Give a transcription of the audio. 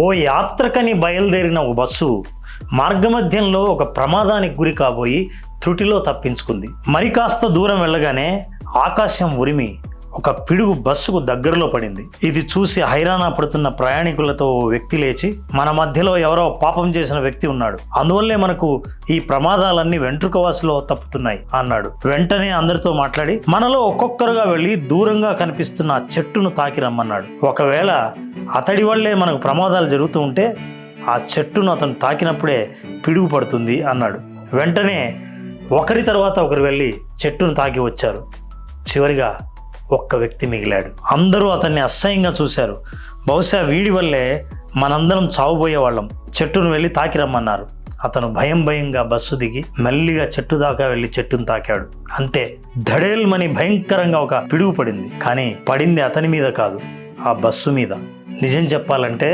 ఓ యాత్రకని బయలుదేరిన ఒక బస్సు మార్గమధ్యంలో ఒక ప్రమాదానికి గురి కాబోయి త్రుటిలో తప్పించుకుంది. మరి కాస్త దూరం వెళ్ళగానే ఆకాశం ఉరిమి ఒక పిడుగు బస్సుకు దగ్గరలో పడింది. ఇది చూసి హైరాణ పడుతున్న ప్రయాణికులతో ఓ వ్యక్తి లేచి, మన మధ్యలో ఎవరో పాపం చేసిన వ్యక్తి ఉన్నాడు, అందువల్లే మనకు ఈ ప్రమాదాలన్నీ వెంట్రుకవాసులో తప్పుతున్నాయి అన్నాడు. వెంటనే అందరితో మాట్లాడి మనలో ఒక్కొక్కరుగా వెళ్ళి దూరంగా కనిపిస్తున్న ఆ చెట్టును తాకి రమ్మన్నాడు. ఒకవేళ అతడి వల్లే మనకు ప్రమాదాలు జరుగుతూ ఉంటే ఆ చెట్టును అతను తాకినప్పుడే పిడుగు పడుతుంది అన్నాడు. వెంటనే ఒకరి తర్వాత ఒకరు వెళ్ళి చెట్టును తాకి వచ్చారు. చివరిగా ఒక్క వ్యక్తి మిగిలాడు. అందరూ అతన్ని అసహ్యంగా చూశారు. బహుశా వీడి వల్లే మనందరం చావుపోయేవాళ్ళం. చెట్టును వెళ్ళి తాకి రమ్మన్నారు. అతను భయంగా బస్సు దిగి మెల్లిగా చెట్టు దాకా వెళ్ళి చెట్టును తాకాడు. అంతే, ధడేల్మని భయంకరంగా ఒక పిడుగు పడింది. కానీ పడింది అతని మీద కాదు, ఆ బస్సు మీద. నిజం చెప్పాలంటే